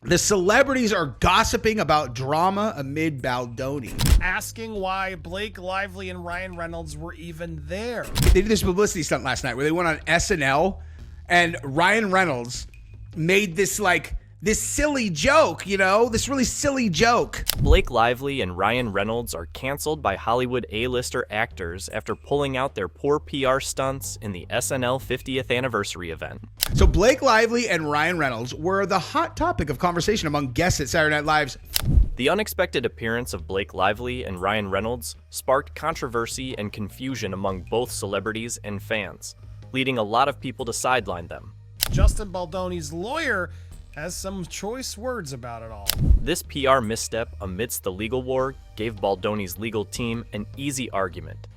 The celebrities are gossiping about drama amid Baldoni. Asking why Blake Lively and Ryan Reynolds were even there. They did this publicity stunt last night where they went on SNL and Ryan Reynolds made this silly joke, this really silly joke. Blake Lively and Ryan Reynolds are canceled by Hollywood A-lister actors after pulling out their poor PR stunts in the SNL 50th anniversary event. So Blake Lively and Ryan Reynolds were the hot topic of conversation among guests at Saturday Night Live's. The unexpected appearance of Blake Lively and Ryan Reynolds sparked controversy and confusion among both celebrities and fans, leading a lot of people to sideline them. Justin Baldoni's lawyer has some choice words about it all. This PR misstep amidst the legal war gave Baldoni's legal team an easy argument.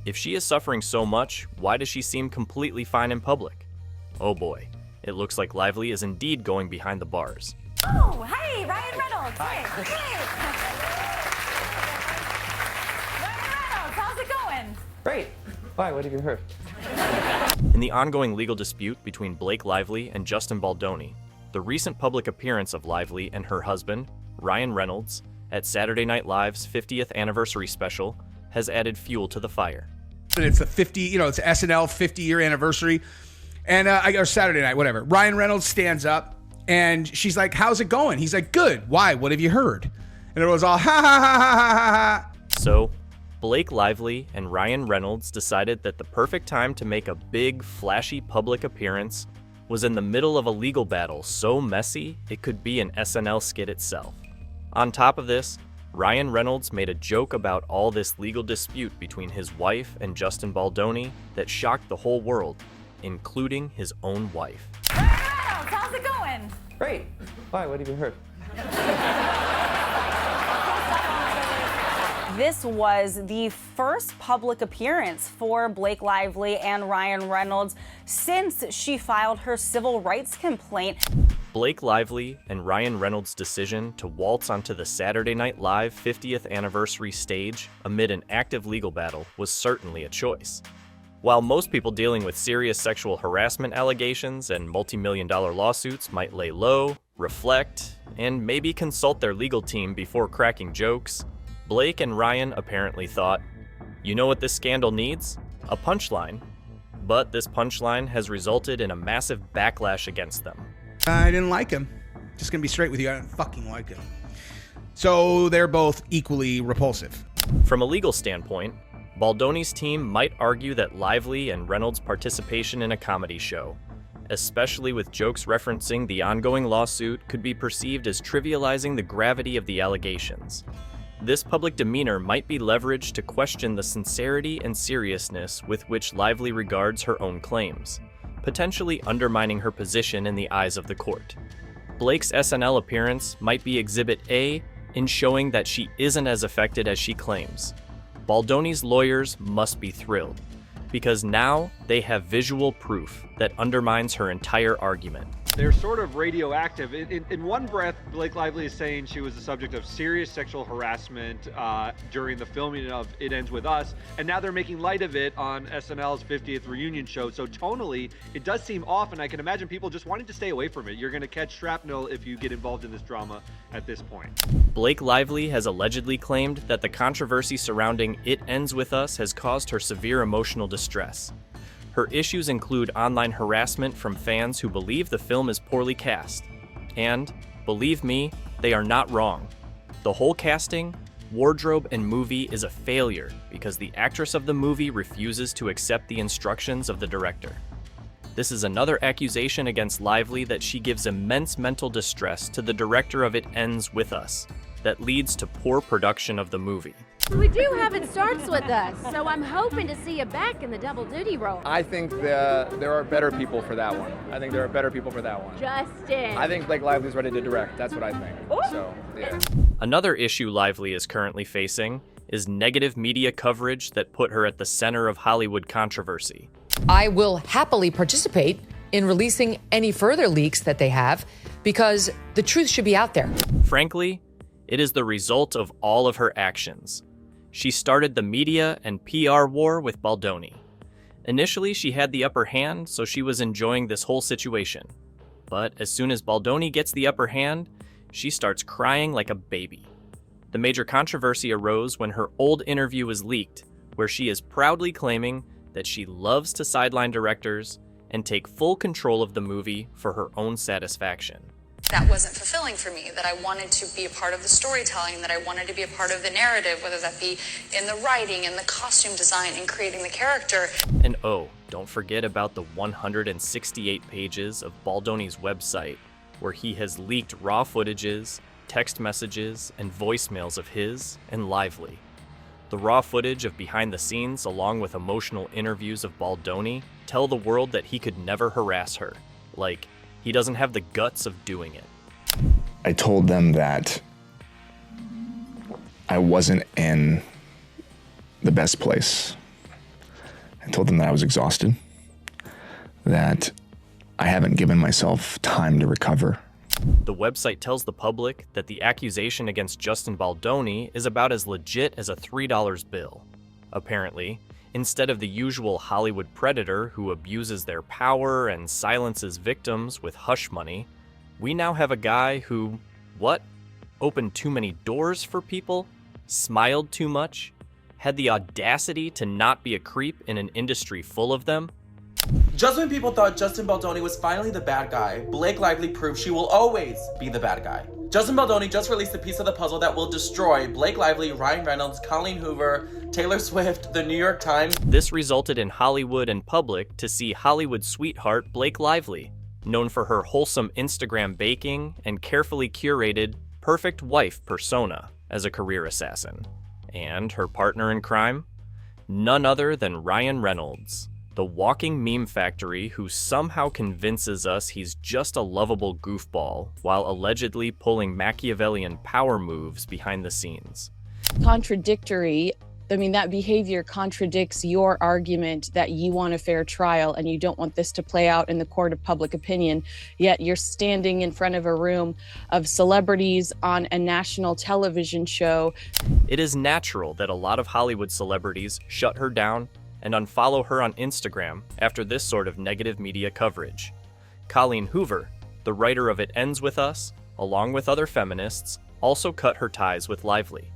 If she is suffering so much, why does she seem completely fine in public? Oh boy, it looks like Lively is indeed going behind the bars. Oh, hey, Ryan Reynolds. Hey. Ryan Reynolds, how's it going? Great. Why? What have you heard? In the ongoing legal dispute between Blake Lively and Justin Baldoni, the recent public appearance of Lively and her husband, Ryan Reynolds, at Saturday Night Live's 50th anniversary special has added fuel to the fire. And it's it's SNL 50-year anniversary. And, or Saturday night, whatever. Ryan Reynolds stands up and she's like, how's it going? He's like, good. Why? What have you heard? And it was all, ha, ha, ha, ha, ha, ha. So, Blake Lively and Ryan Reynolds decided that the perfect time to make a big, flashy public appearance was in the middle of a legal battle so messy it could be an SNL skit itself. On top of this, Ryan Reynolds made a joke about all this legal dispute between his wife and Justin Baldoni that shocked the whole world, including his own wife. Ryan Reynolds, how's it going? Great. Why? What have you heard? This was the first public appearance for Blake Lively and Ryan Reynolds since she filed her civil rights complaint. Blake Lively and Ryan Reynolds' decision to waltz onto the Saturday Night Live 50th anniversary stage amid an active legal battle was certainly a choice. While most people dealing with serious sexual harassment allegations and multi-million-dollar lawsuits might lay low, reflect, and maybe consult their legal team before cracking jokes, Blake and Ryan apparently thought, you know what this scandal needs? A punchline. But this punchline has resulted in a massive backlash against them. I didn't like him. Just gonna be straight with you, I didn't fucking like him. So they're both equally repulsive. From a legal standpoint, Baldoni's team might argue that Lively and Reynolds' participation in a comedy show, especially with jokes referencing the ongoing lawsuit, could be perceived as trivializing the gravity of the allegations. This public demeanor might be leveraged to question the sincerity and seriousness with which Lively regards her own claims, potentially undermining her position in the eyes of the court. Blake's SNL appearance might be Exhibit A in showing that she isn't as affected as she claims. Baldoni's lawyers must be thrilled, because now they have visual proof that undermines her entire argument. They're sort of radioactive. In one breath, Blake Lively is saying she was the subject of serious sexual harassment during the filming of It Ends With Us, and now they're making light of it on SNL's 50th reunion show. So tonally, it does seem off, and I can imagine people just wanting to stay away from it. You're going to catch shrapnel if you get involved in this drama at this point. Blake Lively has allegedly claimed that the controversy surrounding It Ends With Us has caused her severe emotional distress. Her issues include online harassment from fans who believe the film is poorly cast. And, believe me, they are not wrong. The whole casting, wardrobe, and movie is a failure because the actress of the movie refuses to accept the instructions of the director. This is another accusation against Lively that she gives immense mental distress to the director of It Ends With Us, that leads to poor production of the movie. We do have It Starts With Us, so I'm hoping to see you back in the double duty role. I think there are better people for that one. Justin. I think Blake Lively's ready to direct. That's what I think. So, yeah. Another issue Lively is currently facing is negative media coverage that put her at the center of Hollywood controversy. I will happily participate in releasing any further leaks that they have because the truth should be out there. Frankly, it is the result of all of her actions. She started the media and PR war with Baldoni. Initially, she had the upper hand, so she was enjoying this whole situation. But as soon as Baldoni gets the upper hand, she starts crying like a baby. The major controversy arose when her old interview was leaked, where she is proudly claiming that she loves to sideline directors and take full control of the movie for her own satisfaction. That wasn't fulfilling for me, that I wanted to be a part of the storytelling, that I wanted to be a part of the narrative, whether that be in the writing, in the costume design, in creating the character. And oh, don't forget about the 168 pages of Baldoni's website, where he has leaked raw footages, text messages, and voicemails of his and Lively. The raw footage of behind the scenes, along with emotional interviews of Baldoni, tell the world that he could never harass her. Like, he doesn't have the guts of doing it. I told them that I wasn't in the best place. I told them that I was exhausted, that I haven't given myself time to recover. The website tells the public that the accusation against Justin Baldoni is about as legit as a $3 bill. Apparently, instead of the usual Hollywood predator who abuses their power and silences victims with hush money, we now have a guy who, opened too many doors for people, smiled too much, had the audacity to not be a creep in an industry full of them. Just when people thought Justin Baldoni was finally the bad guy, Blake Lively proved she will always be the bad guy. Justin Baldoni just released a piece of the puzzle that will destroy Blake Lively, Ryan Reynolds, Colleen Hoover, Taylor Swift, the New York Times. This resulted in Hollywood and public to see Hollywood sweetheart Blake Lively, known for her wholesome Instagram baking and carefully curated perfect wife persona, as a career assassin. And her partner in crime? None other than Ryan Reynolds, the walking meme factory who somehow convinces us he's just a lovable goofball while allegedly pulling Machiavellian power moves behind the scenes. Contradictory. I mean, that behavior contradicts your argument that you want a fair trial and you don't want this to play out in the court of public opinion, yet you're standing in front of a room of celebrities on a national television show. It is natural that a lot of Hollywood celebrities shut her down and unfollow her on Instagram after this sort of negative media coverage. Colleen Hoover, the writer of It Ends With Us, along with other feminists, also cut her ties with Lively.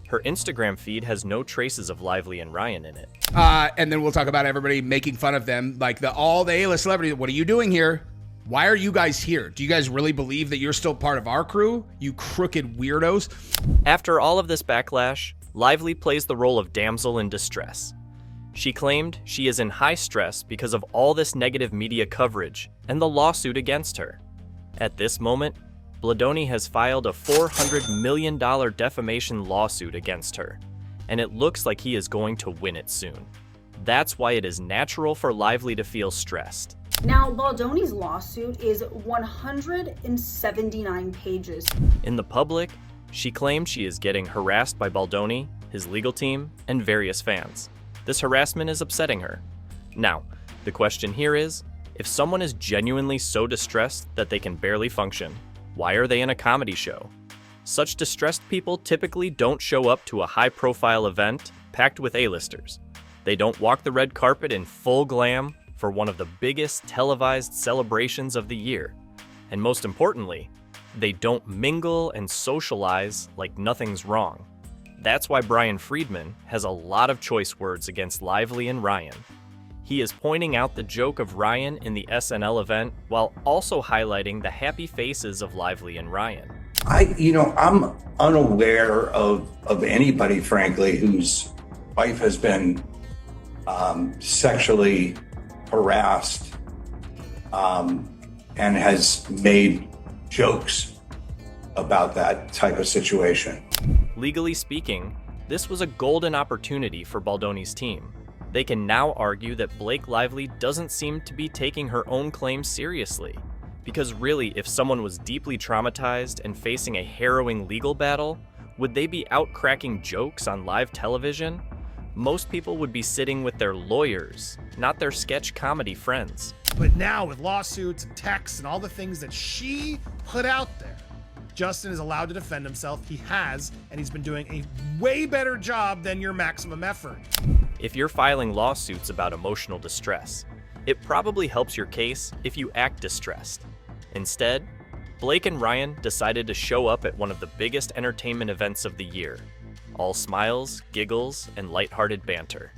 Her Instagram feed has no traces of Lively and Ryan in it. And then we'll talk about everybody making fun of them, like all the A-list celebrities. What are you doing here? Why are you guys here? Do you guys really believe that you're still part of our crew? You crooked weirdos. After all of this backlash, Lively plays the role of damsel in distress. She claimed she is in high stress because of all this negative media coverage and the lawsuit against her. At this moment, Baldoni has filed a $400 million defamation lawsuit against her, and it looks like he is going to win it soon. That's why it is natural for Lively to feel stressed. Now, Baldoni's lawsuit is 179 pages. In the public, she claimed she is getting harassed by Baldoni, his legal team, and various fans. This harassment is upsetting her. Now, the question here is, if someone is genuinely so distressed that they can barely function, why are they in a comedy show? Such distressed people typically don't show up to a high-profile event packed with A-listers. They don't walk the red carpet in full glam for one of the biggest televised celebrations of the year. And most importantly, they don't mingle and socialize like nothing's wrong. That's why Brian Friedman has a lot of choice words against Lively and Ryan. He is pointing out the joke of Ryan in the SNL event while also highlighting the happy faces of Lively and Ryan. I'm unaware of anybody, frankly, whose wife has been sexually harassed and has made jokes about that type of situation. Legally speaking, this was a golden opportunity for Baldoni's team. They can now argue that Blake Lively doesn't seem to be taking her own claims seriously. Because really, if someone was deeply traumatized and facing a harrowing legal battle, would they be out cracking jokes on live television? Most people would be sitting with their lawyers, not their sketch comedy friends. But now with lawsuits and texts and all the things that she put out there, Justin is allowed to defend himself. He has, and he's been doing a way better job than your maximum effort. If you're filing lawsuits about emotional distress, it probably helps your case if you act distressed. Instead, Blake and Ryan decided to show up at one of the biggest entertainment events of the year. All smiles, giggles, and lighthearted banter.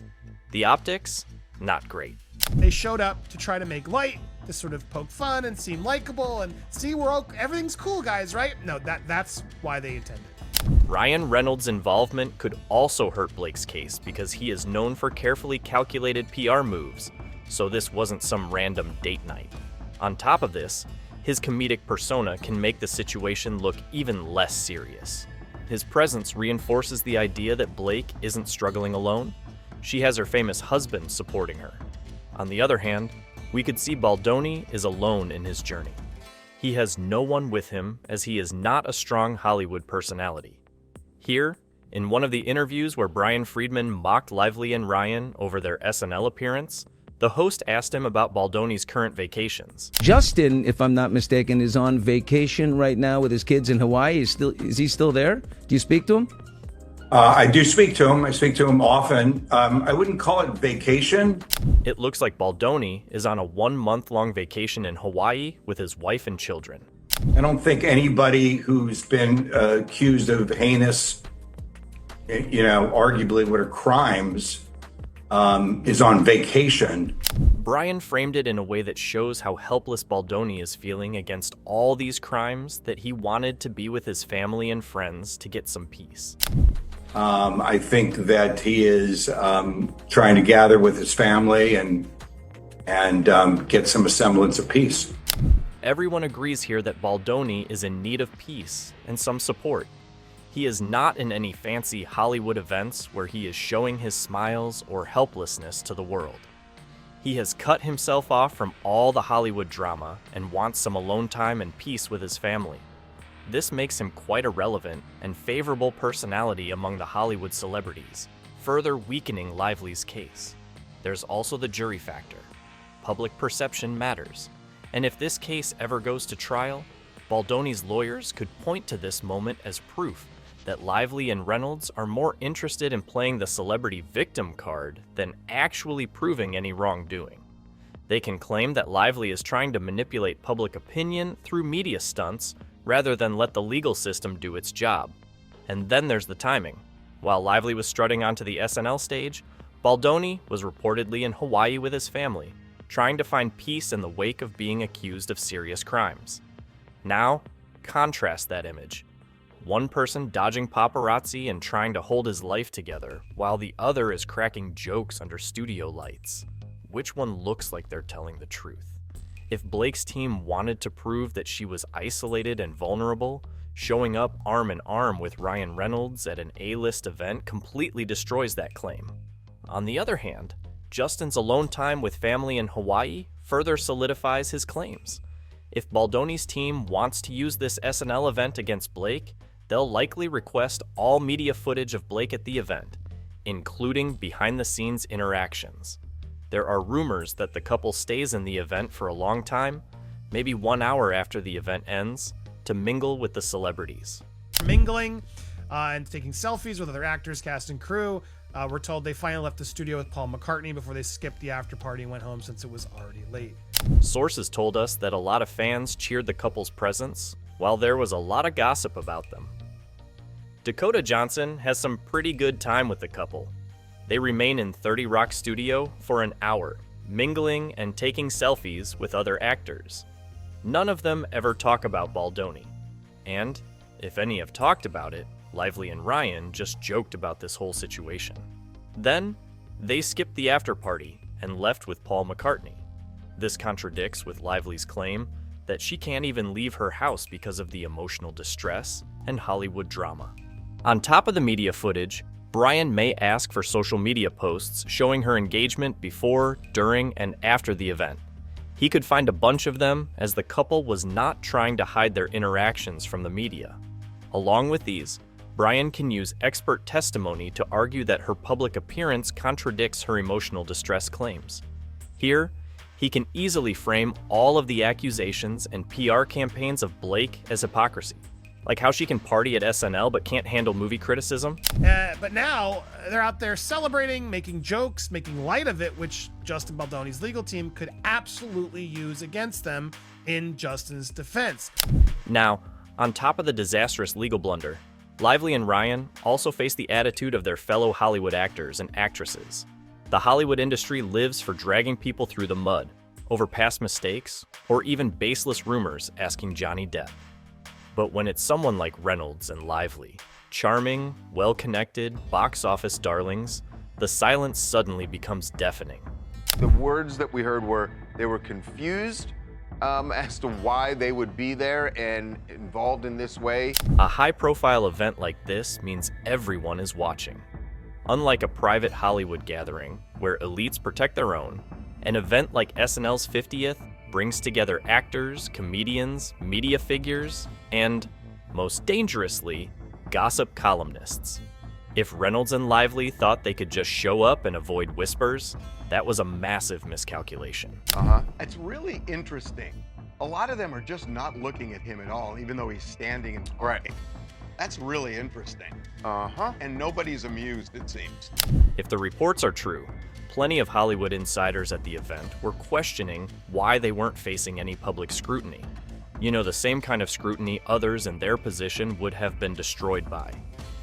The optics, not great. They showed up to try to make light, to sort of poke fun and seem likable and see everything's cool, guys, right? No, that's why they intended. Ryan Reynolds' involvement could also hurt Blake's case because he is known for carefully calculated PR moves, so this wasn't some random date night. On top of this, his comedic persona can make the situation look even less serious. His presence reinforces the idea that Blake isn't struggling alone. She has her famous husband supporting her. On the other hand, we could see Baldoni is alone in his journey. He has no one with him as he is not a strong Hollywood personality. Here, in one of the interviews where Brian Friedman mocked Lively and Ryan over their SNL appearance, the host asked him about Baldoni's current vacations. Justin, if I'm not mistaken, is on vacation right now with his kids in Hawaii. Is he still there? Do you speak to him? I do speak to him. I speak to him often. I wouldn't call it vacation. It looks like Baldoni is on a 1-month-long vacation in Hawaii with his wife and children. I don't think anybody who's been accused of heinous, arguably what are crimes, is on vacation. Brian framed it in a way that shows how helpless Baldoni is feeling against all these crimes, that he wanted to be with his family and friends to get some peace. I think that he is trying to gather with his family and get some semblance of peace. Everyone agrees here that Baldoni is in need of peace and some support. He is not in any fancy Hollywood events where he is showing his smiles or helplessness to the world. He has cut himself off from all the Hollywood drama and wants some alone time and peace with his family. This makes him quite a relevant and favorable personality among the Hollywood celebrities, further weakening Lively's case. There's also the jury factor. Public perception matters, and if this case ever goes to trial, Baldoni's lawyers could point to this moment as proof that Lively and Reynolds are more interested in playing the celebrity victim card than actually proving any wrongdoing. They can claim that Lively is trying to manipulate public opinion through media stunts rather than let the legal system do its job. And then there's the timing. While Lively was strutting onto the SNL stage, Baldoni was reportedly in Hawaii with his family, trying to find peace in the wake of being accused of serious crimes. Now, contrast that image. One person dodging paparazzi and trying to hold his life together, while the other is cracking jokes under studio lights. Which one looks like they're telling the truth? If Blake's team wanted to prove that she was isolated and vulnerable, showing up arm in arm with Ryan Reynolds at an A-list event completely destroys that claim. On the other hand, Justin's alone time with family in Hawaii further solidifies his claims. If Baldoni's team wants to use this SNL event against Blake, they'll likely request all media footage of Blake at the event, including behind-the-scenes interactions. There are rumors that the couple stays in the event for a long time, maybe 1 hour after the event ends, to mingle with the celebrities. Mingling and taking selfies with other actors, cast, and crew. We're told they finally left the studio with Paul McCartney before they skipped the after party and went home since it was already late. Sources told us that a lot of fans cheered the couple's presence, while there was a lot of gossip about them. Dakota Johnson has some pretty good time with the couple. They remain in 30 Rock studio for an hour, mingling and taking selfies with other actors. None of them ever talk about Baldoni. And, if any have talked about it, Lively and Ryan just joked about this whole situation. Then, they skipped the after party and left with Paul McCartney. This contradicts with Lively's claim that she can't even leave her house because of the emotional distress and Hollywood drama. On top of the media footage, Brian may ask for social media posts showing her engagement before, during, and after the event. He could find a bunch of them, as the couple was not trying to hide their interactions from the media. Along with these, Brian can use expert testimony to argue that her public appearance contradicts her emotional distress claims. Here, he can easily frame all of the accusations and PR campaigns of Blake as hypocrisy. Like how she can party at SNL but can't handle movie criticism? But now they're out there celebrating, making jokes, making light of it, which Justin Baldoni's legal team could absolutely use against them in Justin's defense. Now, on top of the disastrous legal blunder, Lively and Ryan also face the attitude of their fellow Hollywood actors and actresses. The Hollywood industry lives for dragging people through the mud over past mistakes or even baseless rumors asking Johnny Depp. But when it's someone like Reynolds and Lively, charming, well-connected, box office darlings, the silence suddenly becomes deafening. The words that we heard were they were confused as to why they would be there and involved in this way. A high-profile event like this means everyone is watching. Unlike a private Hollywood gathering where elites protect their own, an event like SNL's 50th brings together actors, comedians, media figures, and, most dangerously, gossip columnists. If Reynolds and Lively thought they could just show up and avoid whispers, that was a massive miscalculation. It's really interesting. A lot of them are just not looking at him at all, even though he's standing and talking. Right. That's really interesting. And nobody's amused, it seems. If the reports are true, plenty of Hollywood insiders at the event were questioning why they weren't facing any public scrutiny. You know, the same kind of scrutiny others in their position would have been destroyed by.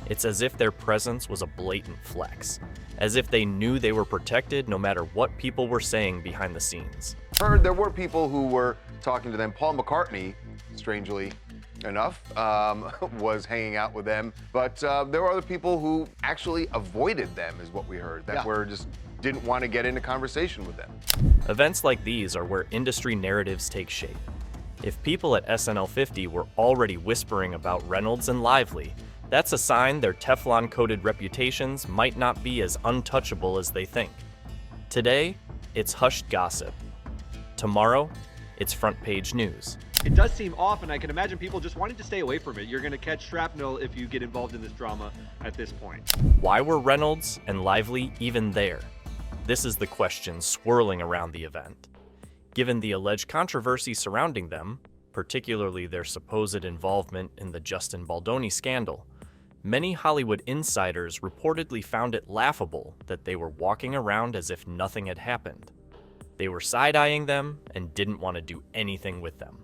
It's as if their presence was a blatant flex, as if they knew they were protected no matter what people were saying behind the scenes. Heard there were people who were talking to them. Paul McCartney, strangely enough, was hanging out with them, but there were other people who actually avoided them, is what we heard, that were just didn't want to get into conversation with them. Events like these are where industry narratives take shape. If people at SNL 50 were already whispering about Reynolds and Lively, that's a sign their Teflon-coated reputations might not be as untouchable as they think. Today, it's hushed gossip. Tomorrow, it's front-page news. It does seem off, and I can imagine people just wanting to stay away from it. You're going to catch shrapnel if you get involved in this drama at this point. Why were Reynolds and Lively even there? This is the question swirling around the event. Given the alleged controversy surrounding them, particularly their supposed involvement in the Justin Baldoni scandal, many Hollywood insiders reportedly found it laughable that they were walking around as if nothing had happened. They were side-eyeing them and didn't want to do anything with them.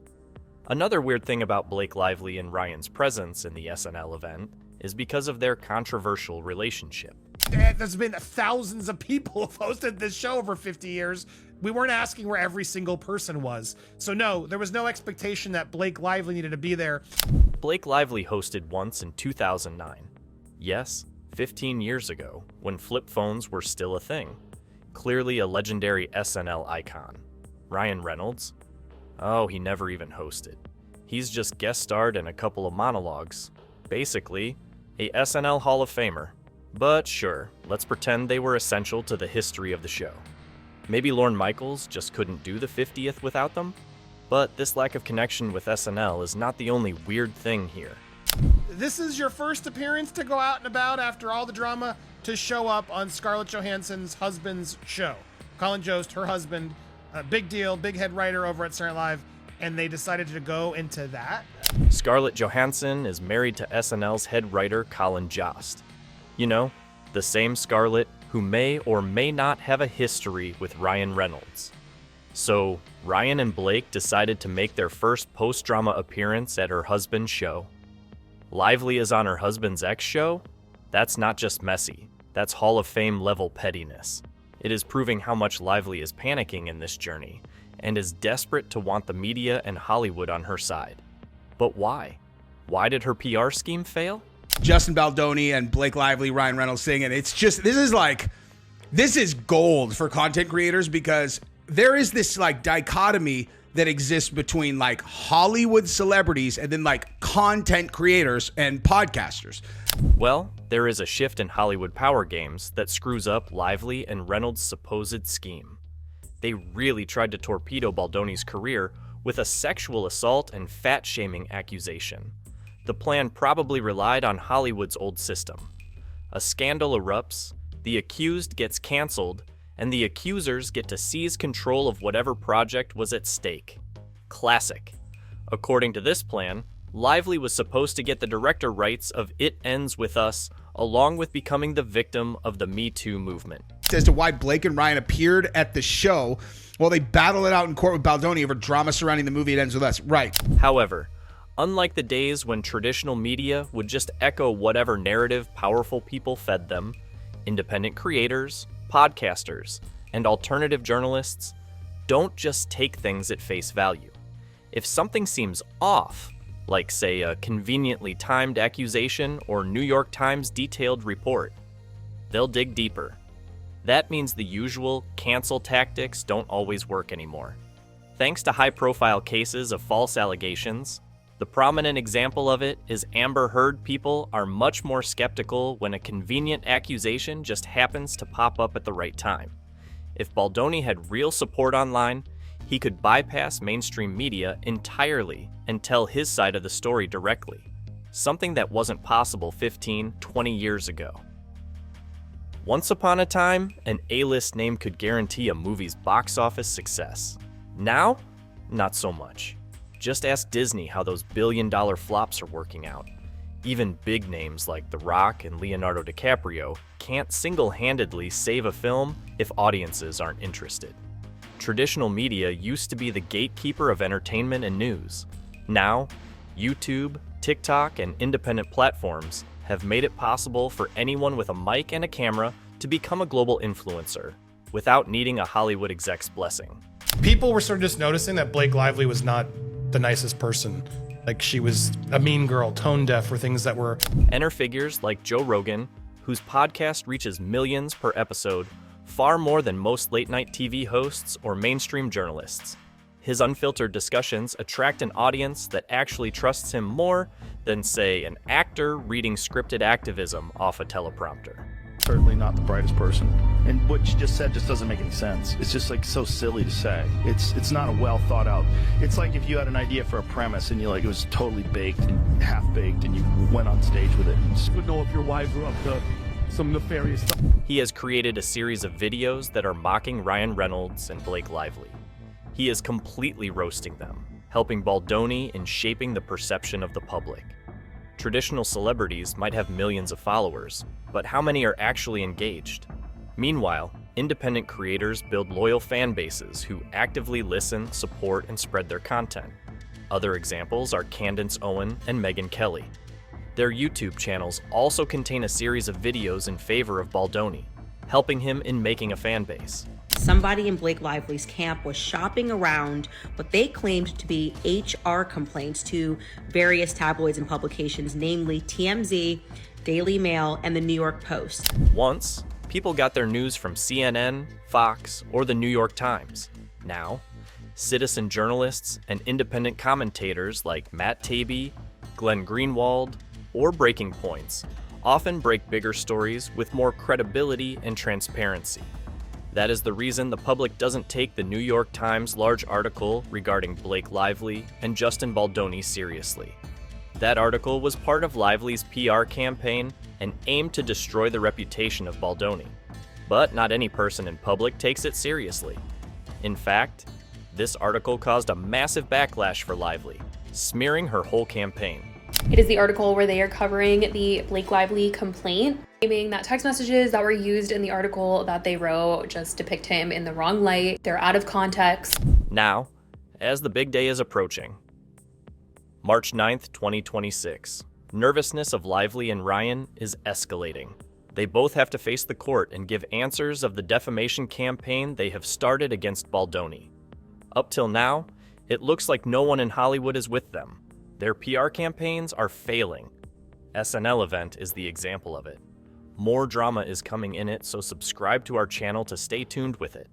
Another weird thing about Blake Lively and Ryan's presence in the SNL event is because of their controversial relationship. There's been thousands of people who've hosted this show over 50 years. We weren't asking where every single person was. So no, there was no expectation that Blake Lively needed to be there. Blake Lively hosted once in 2009. Yes, 15 years ago, when flip phones were still a thing. Clearly a legendary SNL icon. Ryan Reynolds? Oh, he never even hosted. He's just guest starred in a couple of monologues. Basically, a SNL Hall of Famer. But sure, let's pretend they were essential to the history of the show. Maybe Lorne Michaels just couldn't do the 50th without them? But this lack of connection with SNL is not the only weird thing here. This is your first appearance to go out and about after all the drama to show up on Scarlett Johansson's husband's show. Colin Jost, her husband, a big deal, big head writer over at Saturday Night Live, and they decided to go into that. Scarlett Johansson is married to SNL's head writer Colin Jost. You know, the same Scarlett who may or may not have a history with Ryan Reynolds. So, Ryan and Blake decided to make their first post-drama appearance at her husband's show. Lively is on her husband's ex show? That's not just messy, that's Hall of Fame level pettiness. It is proving how much Lively is panicking in this journey, and is desperate to want the media and Hollywood on her side. But why? Why did her PR scheme fail? Justin Baldoni and Blake Lively, Ryan Reynolds singing. It's just, this is gold for content creators, because there is this like dichotomy that exists between like Hollywood celebrities and then like content creators and podcasters. Well, there is a shift in Hollywood power games that screws up Lively and Reynolds' supposed scheme. They really tried to torpedo Baldoni's career with a sexual assault and fat-shaming accusation. The plan probably relied on Hollywood's old system. A scandal erupts, the accused gets canceled, and the accusers get to seize control of whatever project was at stake. Classic. According to this plan, Lively was supposed to get the director rights of It Ends With Us, along with becoming the victim of the Me Too movement. As to why Blake and Ryan appeared at the show while they battle it out in court with Baldoni over drama surrounding the movie It Ends With Us. Right. However, unlike the days when traditional media would just echo whatever narrative powerful people fed them, independent creators, podcasters, and alternative journalists don't just take things at face value. If something seems off, like, say, a conveniently timed accusation or New York Times detailed report, they'll dig deeper. That means the usual cancel tactics don't always work anymore. Thanks to high-profile cases of false allegations, the prominent example of it is Amber Heard people are much more skeptical when a convenient accusation just happens to pop up at the right time. If Baldoni had real support online, he could bypass mainstream media entirely and tell his side of the story directly, something that wasn't possible 15, 20 years ago. Once upon a time, an A-list name could guarantee a movie's box office success. Now, not so much. Just ask Disney how those billion-dollar flops are working out. Even big names like The Rock and Leonardo DiCaprio can't single-handedly save a film if audiences aren't interested. Traditional media used to be the gatekeeper of entertainment and news. Now, YouTube, TikTok, and independent platforms have made it possible for anyone with a mic and a camera to become a global influencer without needing a Hollywood exec's blessing. People were sort of just noticing that Blake Lively was not the nicest person. Like, she was a mean girl, tone deaf for things that were... Enter figures like Joe Rogan, whose podcast reaches millions per episode, far more than most late-night TV hosts or mainstream journalists. His unfiltered discussions attract an audience that actually trusts him more than, say, an actor reading scripted activism off a teleprompter. Certainly not the brightest person. And what you just said just doesn't make any sense. It's just like so silly to say. It's not a well thought out. It's like if you had an idea for a premise and it was totally baked and half baked and you went on stage with it. You just would know if your wife grew up to some nefarious stuff. He has created a series of videos that are mocking Ryan Reynolds and Blake Lively. He is completely roasting them, helping Baldoni in shaping the perception of the public. Traditional celebrities might have millions of followers, but how many are actually engaged? Meanwhile, independent creators build loyal fan bases who actively listen, support, and spread their content. Other examples are Candace Owen and Megyn Kelly. Their YouTube channels also contain a series of videos in favor of Baldoni, helping him in making a fan base. Somebody in Blake Lively's camp was shopping around what they claimed to be HR complaints to various tabloids and publications, namely TMZ, Daily Mail, and the New York Post. Once, people got their news from CNN, Fox, or the New York Times. Now, citizen journalists and independent commentators like Matt Taibbi, Glenn Greenwald, or Breaking Points often break bigger stories with more credibility and transparency. That is the reason the public doesn't take the New York Times' large article regarding Blake Lively and Justin Baldoni seriously. That article was part of Lively's PR campaign and aimed to destroy the reputation of Baldoni. But not any person in public takes it seriously. In fact, this article caused a massive backlash for Lively, smearing her whole campaign. It is the article where they are covering the Blake Lively complaint, claiming that text messages that were used in the article that they wrote just depict him in the wrong light. They're out of context. Now, as the big day is approaching, March 9th, 2026, nervousness of Lively and Ryan is escalating. They both have to face the court and give answers of the defamation campaign they have started against Baldoni. Up till now, it looks like no one in Hollywood is with them. Their PR campaigns are failing. SNL event is the example of it. More drama is coming in it, so subscribe to our channel to stay tuned with it.